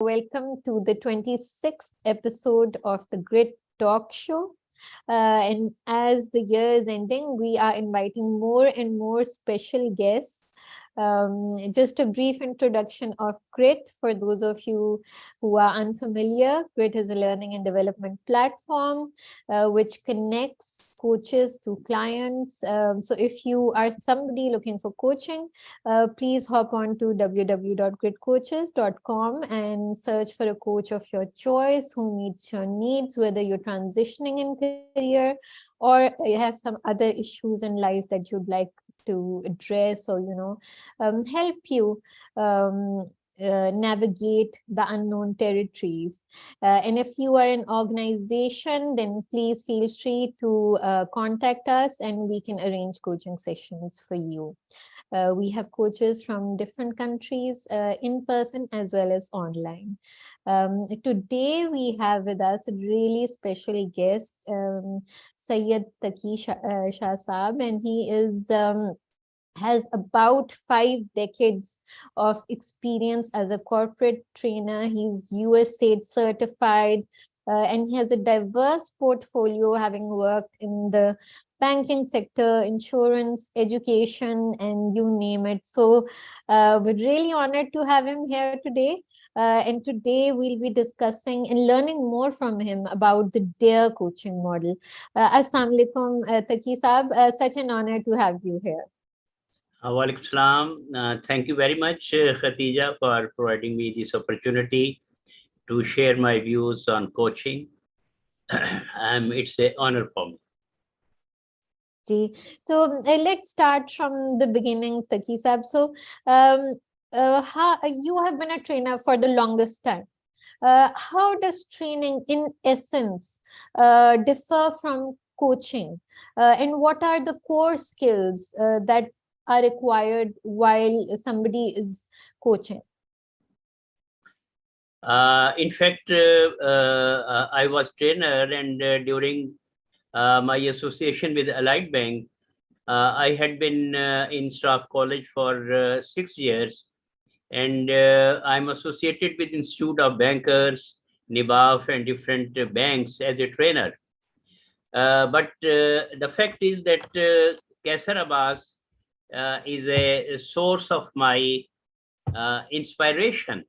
Welcome to the 26th episode of the Grit Talk Show. And as the year is ending, we are inviting more and more special guests. Just a brief introduction of Grit for those of you who are unfamiliar. Grit is a learning and development platform which connects coaches to clients. So if you are somebody looking for coaching, please hop on to www.gritcoaches.com and search for a coach of your choice who meets your needs, whether you're transitioning in career or you have some other issues in life that you'd like to address, or help you navigate the unknown territories. And if you are an organization, then please feel free to contact us and we can arrange coaching sessions for you. We have coaches from different countries, in person as well as online. Today we have with us a really special guest, Syed Taqi Shah Saab, and he is has about 5 decades of experience as a corporate trainer. He's USAID certified, and he has a diverse portfolio, having worked in the banking sector, insurance, education, and you name it. So we're really honored to have him here today. And today we'll be discussing and learning more from him about the DARE coaching model. Assalamu alaikum, Taqi Saab. Such an honor to have you here. Walaikum salam. Thank you very much, Khatija, for providing me this opportunity to share my views on coaching. It's an honor for me. So let's start from the beginning, Taqi Saab. So you have been a trainer for the longest time. How does training in essence differ from coaching? And what are the core skills that are required while somebody is coaching? In fact, I was trainer, and during my association with Allied Bank, I had been in staff college for 6 years, and I'm associated with Institute of Bankers, NIBAF, and different banks as a trainer. But the fact is that Kaisar Abbas is a source of my inspiration.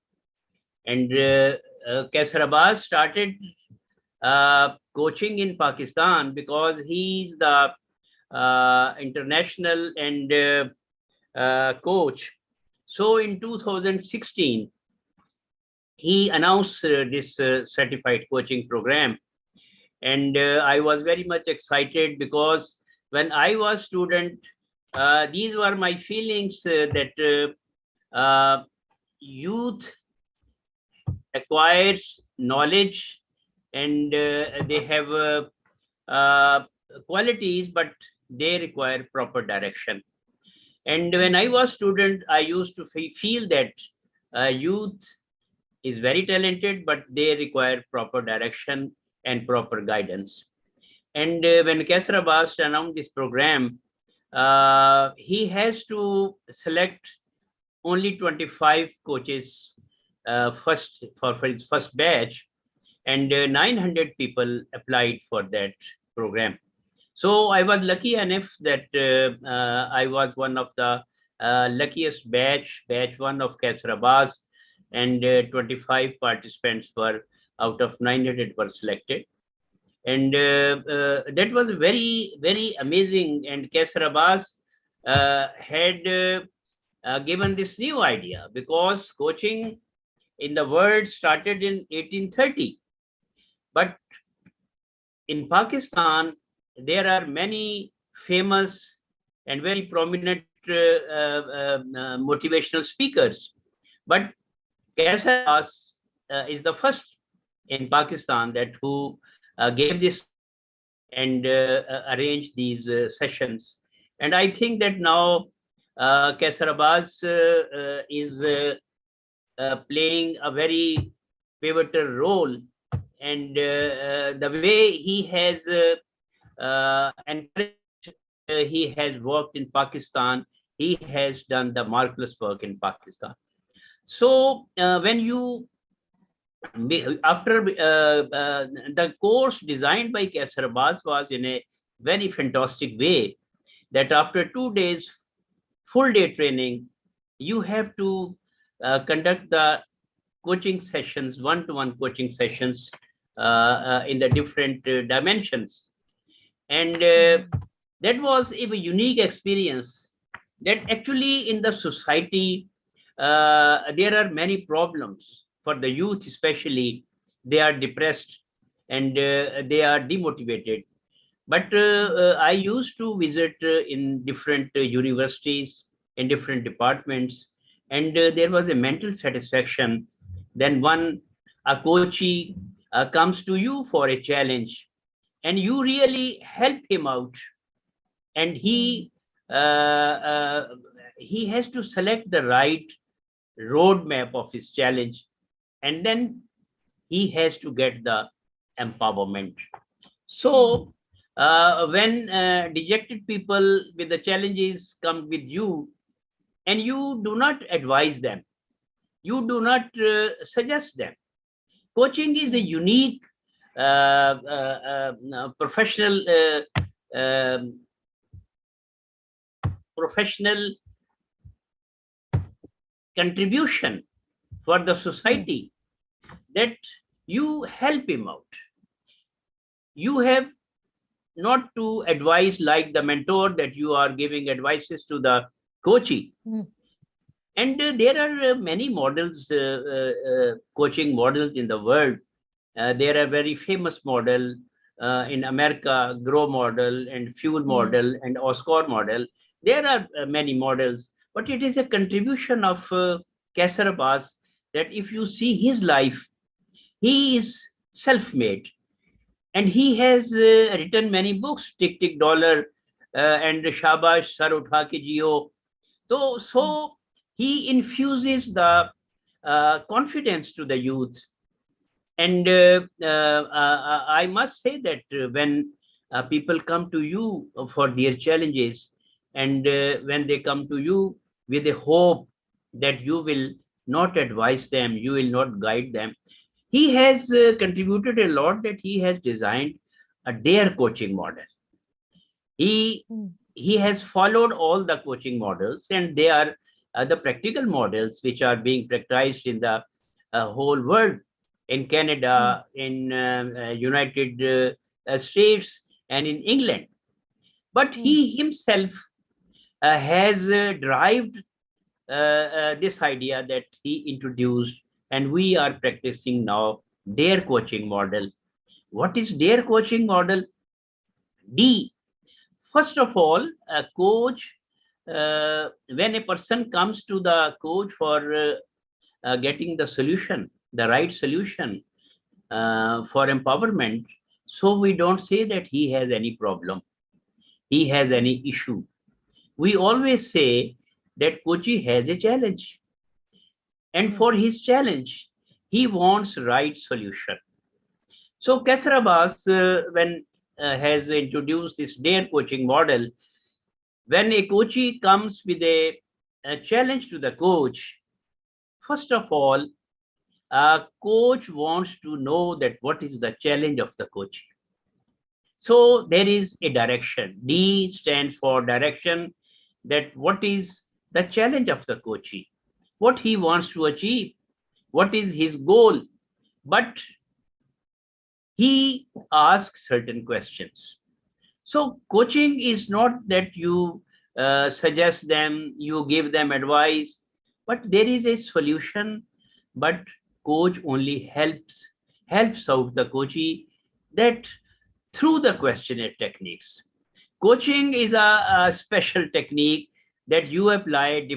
And Kaisar Abbas started coaching in Pakistan because he's the international and coach. So in 2016, he announced this certified coaching program. And I was very much excited because when I was student, these were my feelings that youth acquires knowledge and they have qualities, but they require proper direction. And when I was student, I used to feel that youth is very talented, but they require proper direction and proper guidance. And when Kaisar Abbas announced this program, he has to select only 25 coaches first for his first batch, and 900 people applied for that program. So I was lucky enough that I was one of the luckiest batch one of Kaisar Abbas, and 25 participants were out of 900 were selected. And that was very, very amazing. And Kaisar Abbas had given this new idea, because coaching in the world started in 1830. But in Pakistan, there are many famous and very prominent motivational speakers. But Kaisar Abbas is the first in Pakistan that who gave this and arranged these sessions. And I think that now Kaisar Abbas is playing a very pivotal role, and the way he has encouraged, he has worked in Pakistan, he has done the marvelous work in Pakistan. So when you After the course designed by Kaisar Abbas was in a very fantastic way, that after 2 days full day training, you have to conduct the coaching sessions, one-to-one coaching sessions in the different dimensions. And that was a unique experience, that actually in the society, there are many problems for the youth, especially. They are depressed and they are demotivated. But I used to visit in different universities, in different departments, and there was a mental satisfaction. Then a coachee comes to you for a challenge, and you really help him out, and he has to select the right roadmap of his challenge, and then he has to get the empowerment. So when dejected people with the challenges come with you, and you do not advise them, you do not suggest them. Coaching is a unique professional professional contribution for the society, that you help him out. You have not to advise like the mentor, that you are giving advices to the coachee. And there are many models, coaching models in the world. There are very famous model in America, Grow model and Fuel model and Oscar model. There are many models, but it is a contribution of Kaisar Abbas, that if you see his life, he is self-made, and he has written many books, Tick Tick Dollar and Shabash Sar Utha Ke Jio. So he infuses the confidence to the youth. And I must say that when people come to you for their challenges, and when they come to you with a hope that you will not advise them, you will not guide them, he has contributed a lot, that he has designed a dare coaching model. He he has followed all the coaching models, and they are the practical models which are being practiced in the whole world, in Canada, in United States, and in England. But he himself has derived this idea that he introduced, and we are practicing now dare coaching model. What is dare coaching model? D. First of all, a coach, when a person comes to the coach for getting the solution, the right solution for empowerment, so we don't say that he has any problem, he has any issue. We always say that coachee has a challenge, and for his challenge, he wants right solution. So Kaisar Abbas, when has introduced this dare coaching model, when a coachee comes with a challenge to the coach, first of all, a coach wants to know that what is the challenge of the coach. So there is a direction. D stands for direction, that what is the challenge of the coachee, what he wants to achieve, what is his goal. But he asks certain questions. So coaching is not that you suggest them, you give them advice, but there is a solution. But coach only helps out the coachee, that through the questionnaire techniques. Coaching is a special technique, that you apply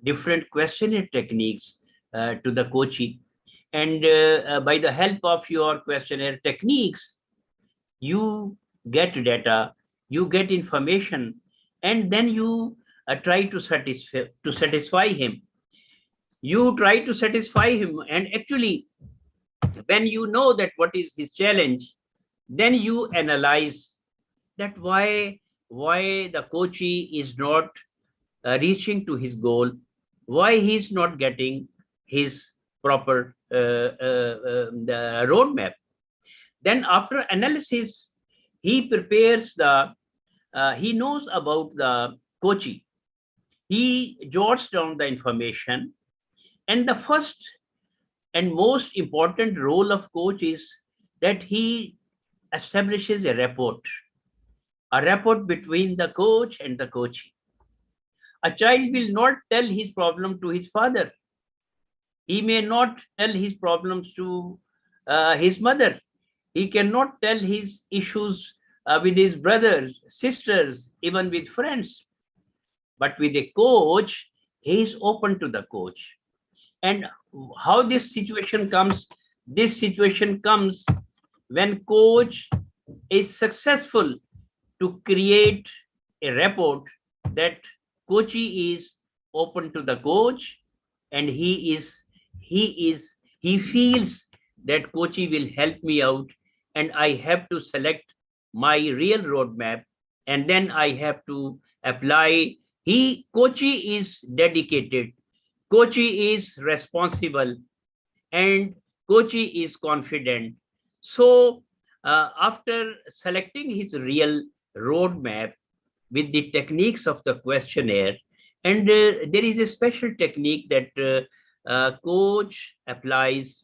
different questionnaire techniques to the coachee. And by the help of your questionnaire techniques, you get data, you get information, and then you try to satisfy him. You try to satisfy him, and actually, when you know that what is his challenge, then you analyze that why the coachee is not reaching to his goal, why he's not getting his proper the roadmap. Then after analysis, he prepares he knows about the coaching. He jots down the information. And the first and most important role of coach is that he establishes a rapport between the coach and the coachee. A child will not tell his problem to his father. He may not tell his problems to his mother. He cannot tell his issues with his brothers, sisters, even with friends. But with a coach, he is open to the coach. And how this situation comes? This situation comes when coach is successful to create a rapport that coachee is open to the coach, and he feels that coachee will help me out, and I have to select my real roadmap, and then I have to apply. Coachee is dedicated, coachee is responsible, and coachee is confident. So after selecting his real roadmap with the techniques of the questionnaire, and there is a special technique that coach applies.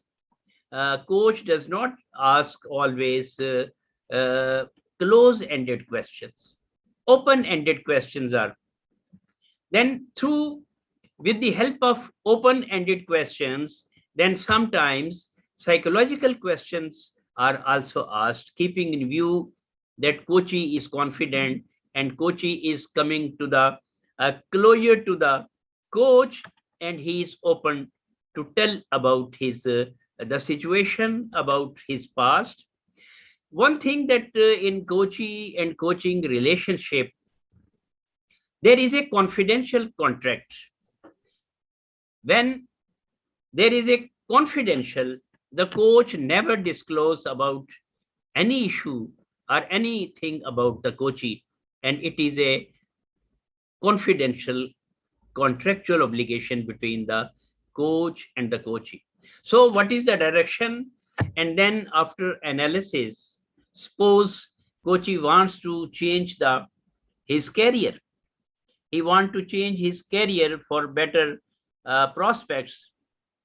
Coach does not ask always close-ended questions. Open-ended questions are. Then with the help of open-ended questions, then sometimes psychological questions are also asked, keeping in view that coachee is confident and coachee is coming to the closer to the coach, and he is open to tell about his the situation, about his past. One thing that in coachee and coaching relationship, there is a confidential contract. When there is a confidential, the coach never disclose about any issue or anything about the coachee, and it is a confidential contractual obligation between the coach and the coachee. So what is the direction? And then after analysis, suppose coachee wants to change his career. He wants to change his career for better prospects.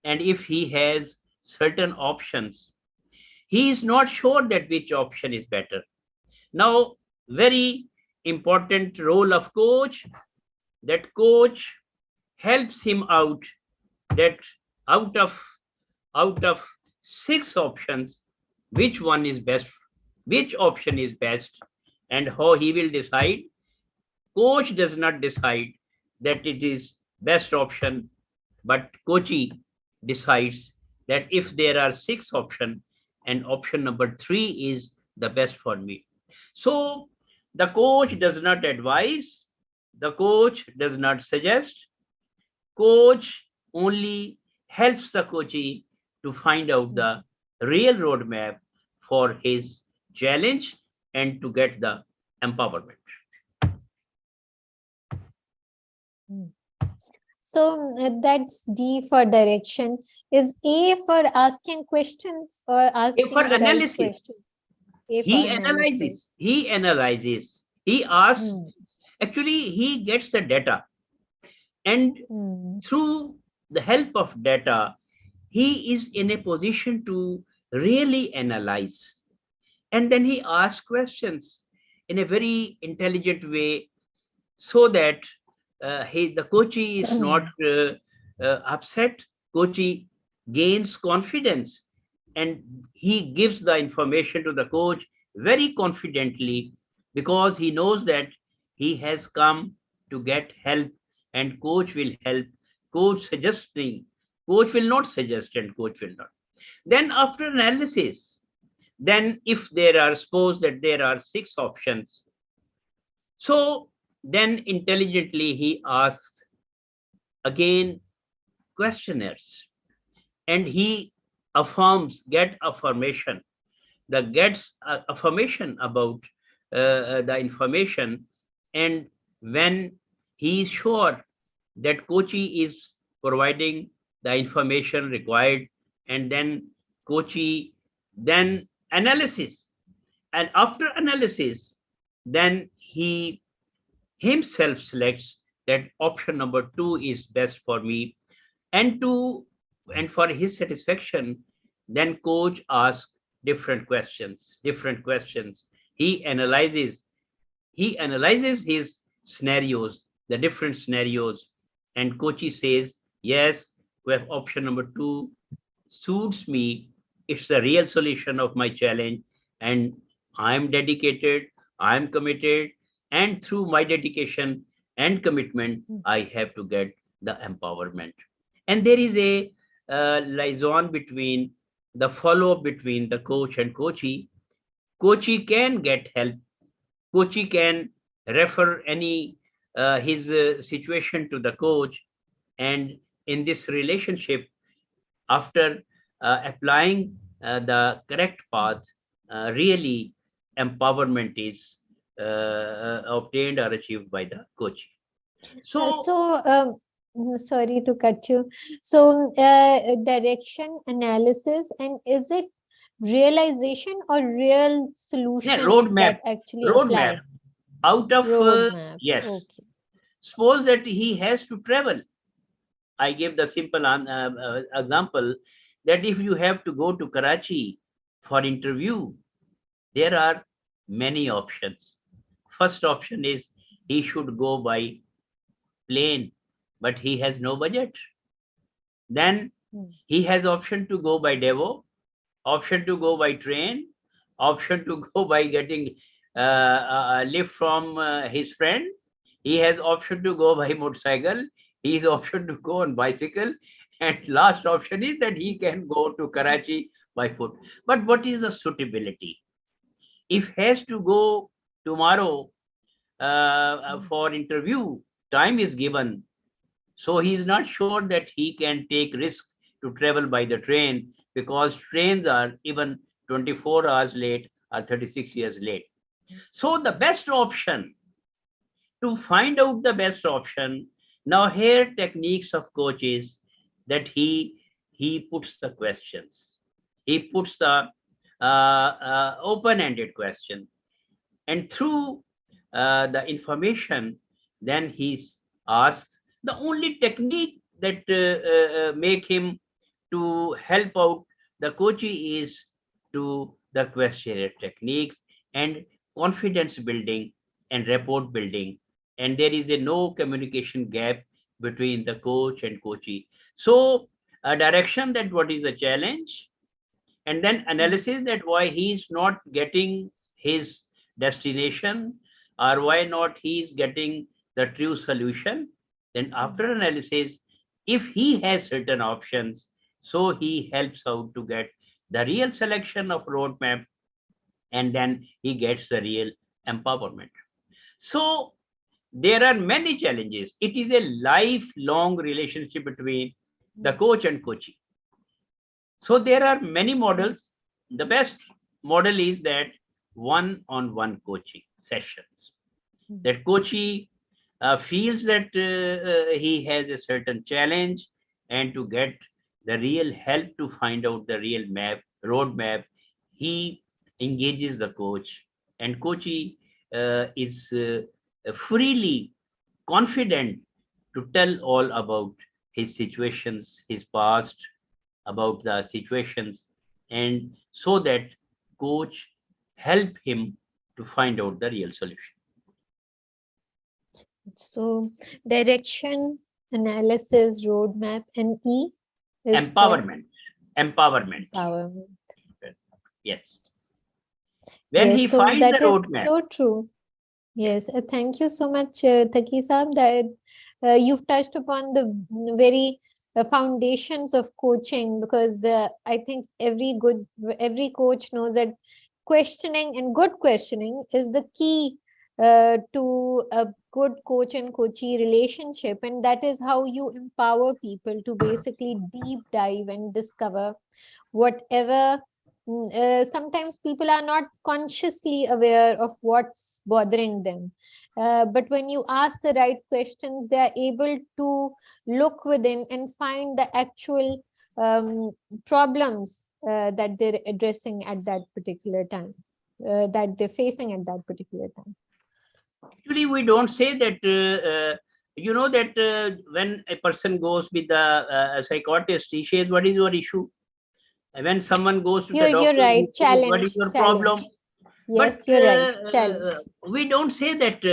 And if he has certain options, he is not sure that which option is better. Now, very important role of coach, that coach helps him out, that out of 6 options, which one is best, which option is best, and how he will decide. Coach does not decide that it is best option, but coachee decides that if there are 6 options and option number 3 is the best for me. So the coach does not advise, the coach does not suggest, coach only helps the coachee to find out the real roadmap for his challenge and to get the empowerment. So that's D for direction. Is A for asking questions or asking For the right analysis, question? A for he analysis. analyzes, he asks, actually he gets the data, and through the help of data, he is in a position to really analyze. And then he asks questions in a very intelligent way, so that the coachee is not upset. Coachee gains confidence, and he gives the information to the coach very confidently, because he knows that he has come to get help, and coach will help. Coach will not suggest, and coach will not. Then after analysis, then if there are, suppose that there are 6 options, so then intelligently he asks again questionnaires, and he get affirmation, gets affirmation about the information. And when he is sure that coachee is providing the information required, and then coachee, then analysis. And after analysis, then he himself selects that option number two is best for me. And to and for his satisfaction, then coach asks different questions. He analyzes he analyzes his scenarios, the different scenarios, and coachy says, yes, well, option number two suits me. It's the real solution of my challenge, and I'm dedicated, I'm committed, and through my dedication and commitment, I have to get the empowerment. And there is a liaison between the follow up between the coach and coachee. Coachee can get help. Coachee can refer any his situation to the coach, and in this relationship, after applying the correct path, really empowerment is obtained or achieved by the coach. So, Sorry to cut you. So, direction, analysis, and is it realization or real yeah, solutions roadmap, that actually roadmap apply? out of Roadmap. yes. Okay. Suppose that he has to travel. I give the simple example that if you have to go to Karachi for interview, there are many options. First option is he should go by plane, but he has no budget. Then he has option to go by Devo, option to go by train, option to go by getting a lift from his friend. He has option to go by motorcycle. He has option to go on bicycle. And last option is that he can go to Karachi by foot. But what is the suitability? If has to go tomorrow for interview, time is given. So he is not sure that he can take risk to travel by the train, because trains are even 24 hours late or 36 years late. So the best option, to find out the best option, now here techniques of coaches, that he puts the questions. He puts the open-ended question, and through the information, then he's asked. The only technique that make him to help out the coachee is to the questionnaire techniques and confidence building and rapport building, and there is a no communication gap between the coach and coachee. So a direction, that what is the challenge, and then analysis, that why he is not getting his destination, or why not he is getting the true solution. Then after analysis, if he has certain options, so he helps out to get the real selection of roadmap, and then he gets the real empowerment. So there are many challenges. It is a lifelong relationship between the coach and coachee. So there are many models. The best model is that one-on-one coaching sessions. That coachee feels that he has a certain challenge, and to get the real help to find out the real roadmap, he engages the coach, and coachee is freely confident to tell all about his situations, his past, about the situations, and so that coach help him to find out the real solution. So, direction, analysis, roadmap, and E is Empowerment. Empowerment. empowerment. Yes. When he Yes, so finds the that is roadmap. so true. Yes, thank you so much, Taqi Saab, that you've touched upon the very foundations of coaching, because I think every coach knows that questioning and good questioning is the key to a good coach and coachee relationship, and that is how you empower people to basically deep dive and discover whatever. Sometimes people are not consciously aware of what's bothering them. But when you ask the right questions, they are able to look within and find the actual problems that they're addressing at that particular time, that they're facing at that particular time. Actually, we don't say that, you know, that when a person goes with a psychiatrist, he says, what is your issue? And when someone goes to the You're doctor, right. he says, what is Challenge, your problem? challenge. But Yes, you're right. Challenge. we don't say that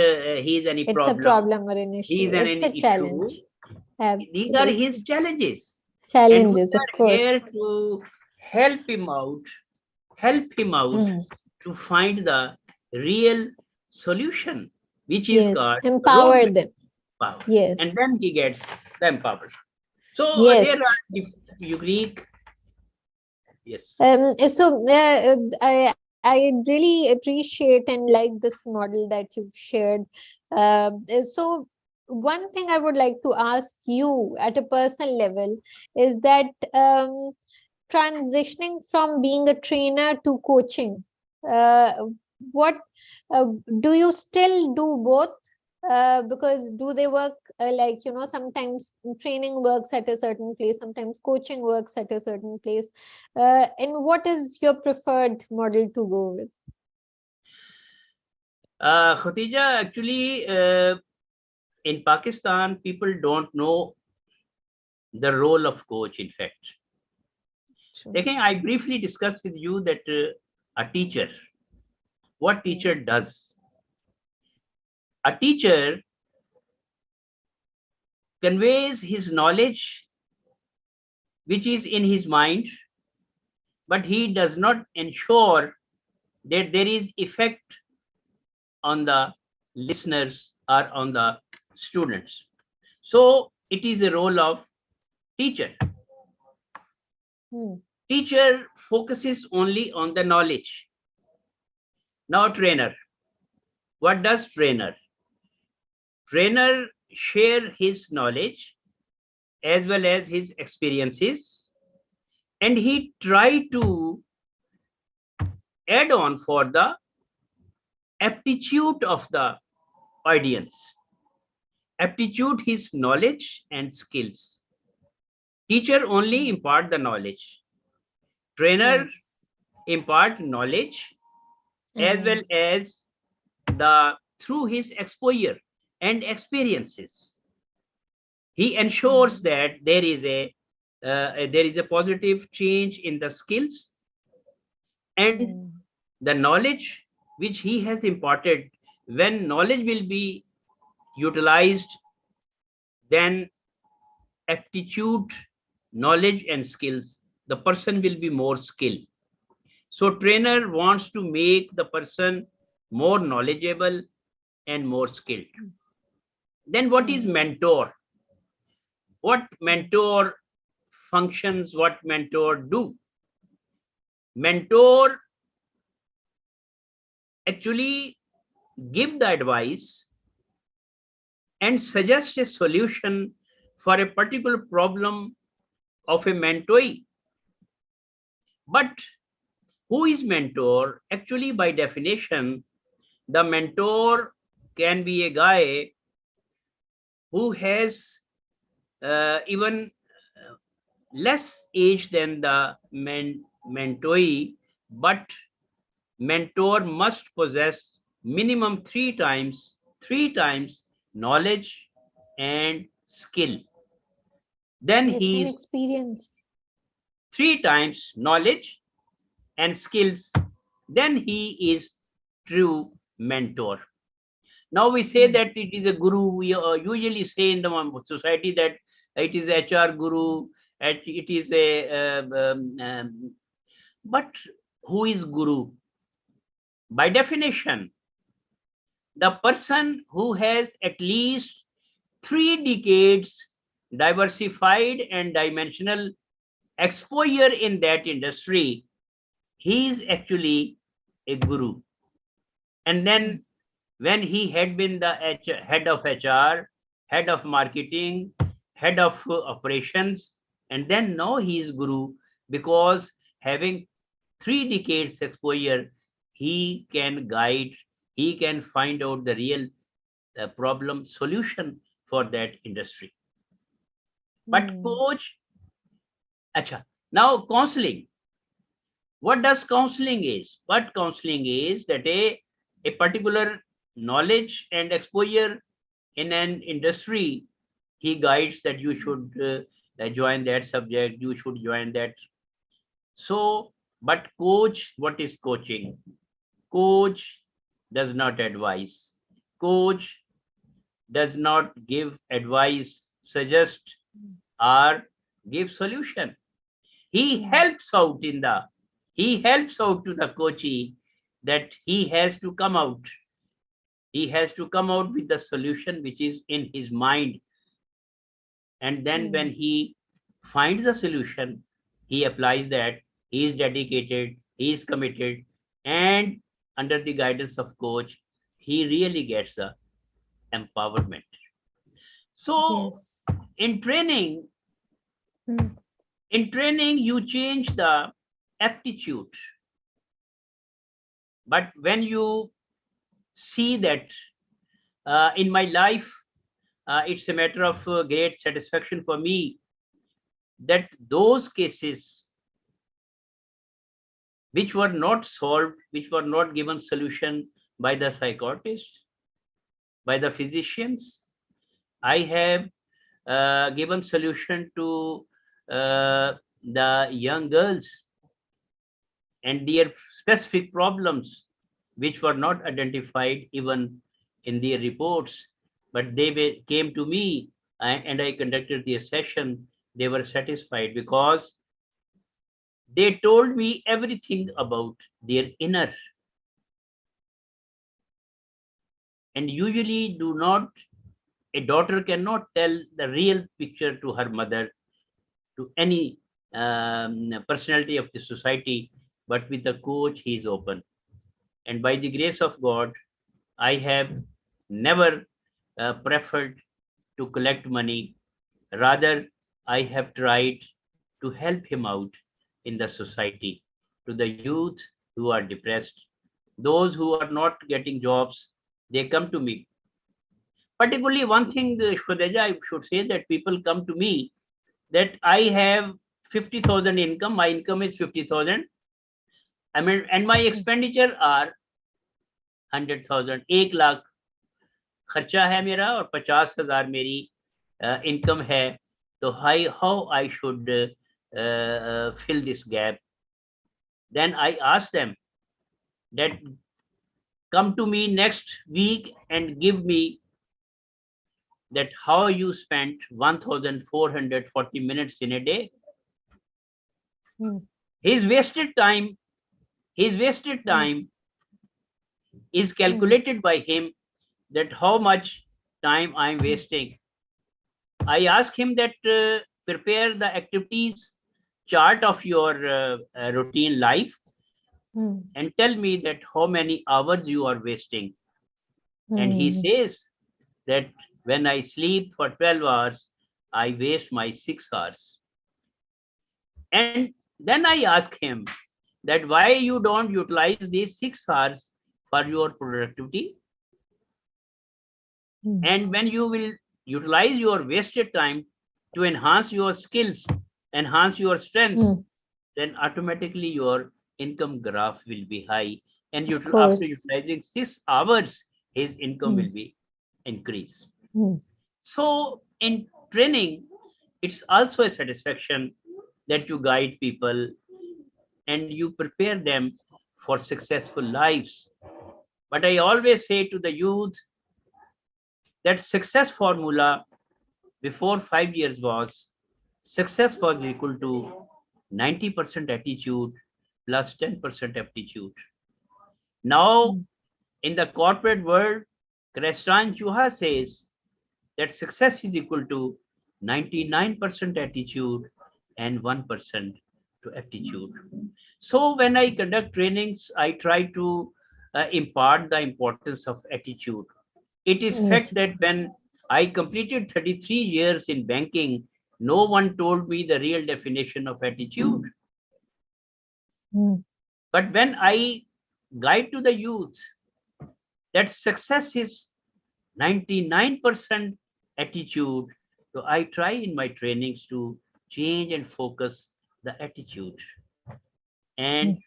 he is any It's a problem. problem or an He issue. is It's a any issue. challenge. These are his Absolutely. challenges. And we Challenges, of are here course. to help him out Mm. to find the real solution, which is Yes. called Empower roadmap them. power. And Yes. then he gets the empowered. So Yes. there are unique, yes. I really appreciate and like this model that you've shared. So one thing I would like to ask you at a personal level is that transitioning from being a trainer to coaching, uh, what do you still do both? Because do they work like, sometimes training works at a certain place, sometimes coaching works at a certain place, and what is your preferred model to go with? Khatija, actually, in Pakistan, people don't know the role of coach, in fact. Sure. Again, I briefly discussed with you that a teacher, what teacher does. A teacher conveys his knowledge, which is in his mind, but he does not ensure that there is effect on the listeners or on the students. So it is a role of teacher. Hmm. Teacher focuses only on the knowledge. Now trainer, what does trainer? Trainer share his knowledge as well as his experiences, and he try to add on for the aptitude of the audience, aptitude his knowledge and skills. Teacher only impart the knowledge, trainer Yes. impart knowledge as well And as the through his exposure and experiences. He ensures mm, that there is a positive change in the skills and mm, the knowledge which he has imparted. When knowledge will be utilized, then aptitude, knowledge and skills, the person will be more skilled. So trainer wants to make the person more knowledgeable and more skilled. Then what is mm, mentor? What mm, mentor functions, what mentor do? Mentor actually give the advice and suggest a solution for a particular problem of a mentee. But who is mentor? Actually, by definition, the mentor can be a guy who has even less age than the mentee, but mentor must possess minimum three times knowledge and skill. Then yes, he and is experience. three times knowledge and skills. Then he is true mentor. Now we say Mm, that it is a guru. We usually say in the society that it is HR guru, it is a but who is guru? By definition, the person who has at least 3 decades diversified and dimensional exposure in that industry, he is actually a guru. And mm, then when he had been the head of HR, head of marketing, head of operations, and then now he is guru because having 3 decades exposure, he can guide, he can find out the real a problem solution for that industry. But coach, acha. Now counseling. What does counseling is? What counseling is that a particular knowledge and exposure in an industry, he guides that you should join that subject, you should join that. So, but coach, what is coaching? Coach does not advise. Coach does not give advice, suggest, or give solution. He helps out he helps out to the coachee that he has to come out. He has to come out with the solution which is in his mind. And then when he finds the solution, he applies that. He is dedicated, he is committed, and under the guidance of coach, he really gets the empowerment. So Yes. in training, you change the aptitude. But when you see that in my life, it's a matter of great satisfaction for me that those cases which were not solved, which were not given solution by the psychiatrist, by the physicians, I have given solution to the young girls and their specific problems which were not identified even in their reports, but they came to me and I conducted their session. They were satisfied because they told me everything about their inner. And usually a daughter cannot tell the real picture to her mother, to any personality of the society, but with the coach, he is open. And by the grace of God, I have never preferred to collect money. Rather, I have tried to help him out in the society, to the youth who are depressed, those who are not getting jobs, they come to me. Particularly one thing, Shwadeja, I should say that people come to me that I have 50,000 income, my income is 50,000. I mean, and my expenditure are 100,000, 1 lakh खर्चा है मेरा और 50,000 मेरी income है. So how I should fill this gap? Then I ask them that come to me next week and give me that how you spent 1,440 minutes in a day. His wasted time is calculated by him, that how much time I'm wasting. I ask him that prepare the activities chart of your routine life and tell me that how many hours you are wasting. And he says that when I sleep for 12 hours, I waste my 6 hours. And then I ask him that why you don't utilize these 6 hours for your productivity. And when you will utilize your wasted time to enhance your skills, enhance your strengths, then automatically your income graph will be high. And after utilizing 6 hours, his income will be increased. So in training, it's also a satisfaction that you guide people and you prepare them for successful lives. But I always say to the youth that success formula before 5 years was success was equal to 90% attitude plus 10% aptitude. Now, in the corporate world, Kristan Chuha says that success is equal to 99% attitude and 1% to aptitude. So when I conduct trainings, I try to impart the importance of attitude. It is fact that when I completed 33 years in banking, no one told me the real definition of attitude. But when I guide to the youth that success is 99% attitude. So I try in my trainings to change and focus the attitude. And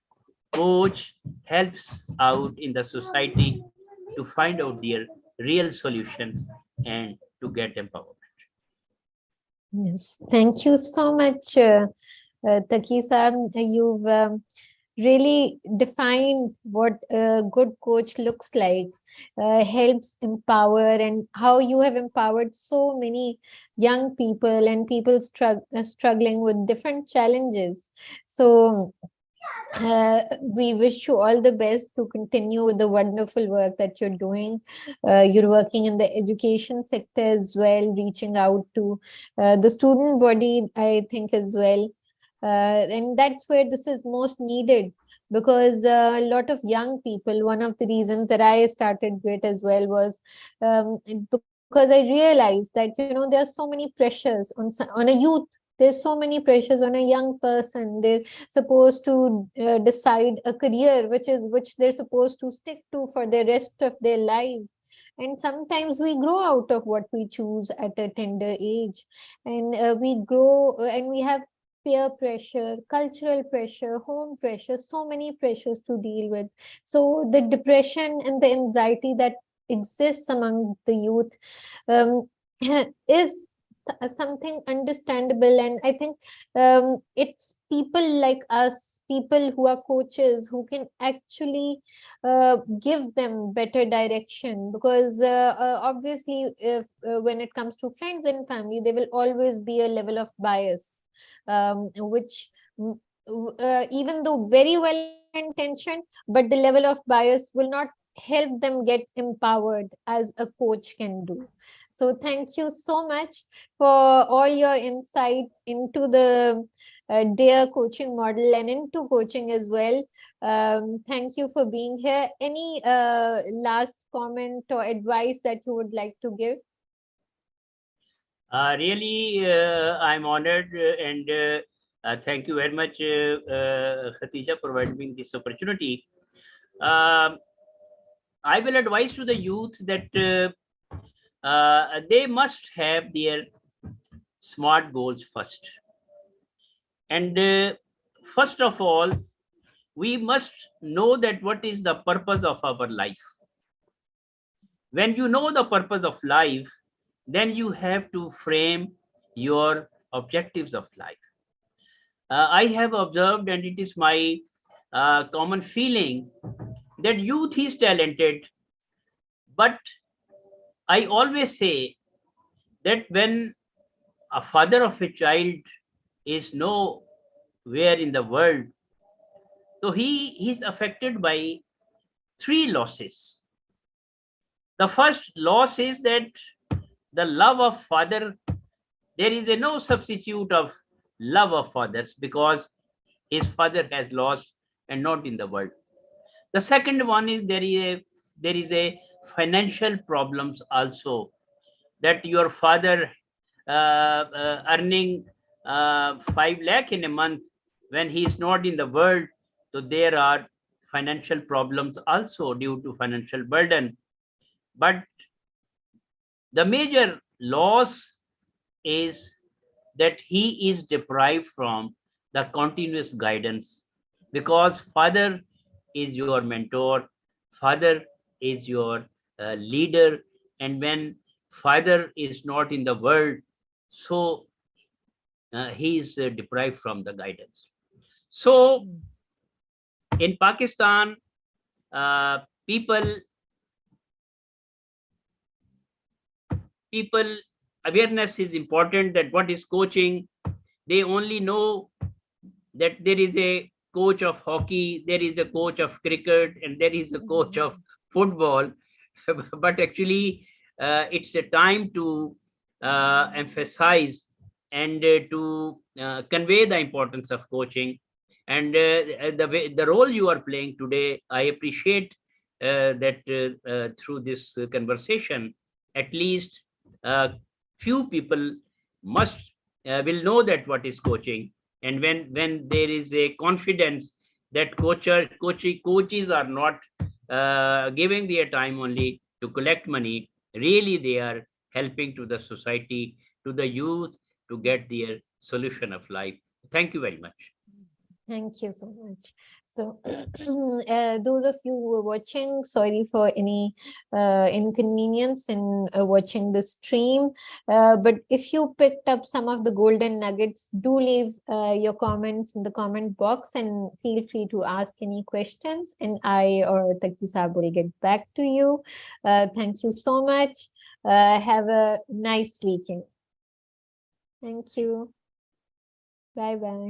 coach helps out in the society to find out their real solutions and to get empowered. Yes, thank you so much, Taqi Saab. You've really defined what a good coach looks like, helps empower, and how you have empowered so many young people and people struggling with different challenges. So, we wish you all the best to continue with the wonderful work that you're doing. You're working in the education sector as well, reaching out to the student body, I think, as well. And that's where this is most needed, because a lot of young people, one of the reasons that I started Grit as well was because I realized that, there are so many pressures on a youth. There's so many pressures on a young person. They're supposed to decide a career which they're supposed to stick to for the rest of their lives, and sometimes we grow out of what we choose at a tender age, and we grow and we have peer pressure, cultural pressure, home pressure, so many pressures to deal with. So the depression and the anxiety that exists among the youth um, is something understandable. And I think it's people like us, people who are coaches, who can actually give them better direction, because obviously, if when it comes to friends and family, there will always be a level of bias, which even though very well intentioned, but the level of bias will not help them get empowered as a coach can do. So thank you so much for all your insights into the DARE coaching model and into coaching as well. Thank you for being here. Any last comment or advice that you would like to give? Really, I'm honored and thank you very much, Khatija, for providing this opportunity. Um I will advise to the youth that they must have their smart goals first. And first of all, we must know that what is the purpose of our life. When you know the purpose of life, then you have to frame your objectives of life. I have observed, and it is my common feeling, that youth is talented, but I always say that when a father of a child is nowhere in the world, so he is affected by three losses. The first loss is that the love of father, there is a no substitute of love of fathers, because his father has lost and not in the world. The second one is there is a financial problems also, that your father earning 5 lakh in a month when he is not in the world. So there are financial problems also due to financial burden. But the major loss is that he is deprived from the continuous guidance, because father is your mentor, father is your leader, and when father is not in the world, so he is deprived from the guidance. So in Pakistan, people people awareness is important, that what is coaching. They only know that there is a coach of hockey, there is a coach of cricket, and there is a coach of football. But actually, it's a time to emphasize and to convey the importance of coaching. And the role you are playing today, I appreciate that through this conversation, at least few people must will know that what is coaching. And when there is a confidence that coaches are not giving their time only to collect money, Really, they are helping to the society, to the youth, to get their solution of life. Thank you very much. Thank you so much. So, those of you who are watching, sorry for any inconvenience in watching the stream. But if you picked up some of the golden nuggets, do leave your comments in the comment box and feel free to ask any questions. And I or Taqi Saab will get back to you. Thank you so much. Have a nice weekend. Thank you. Bye bye.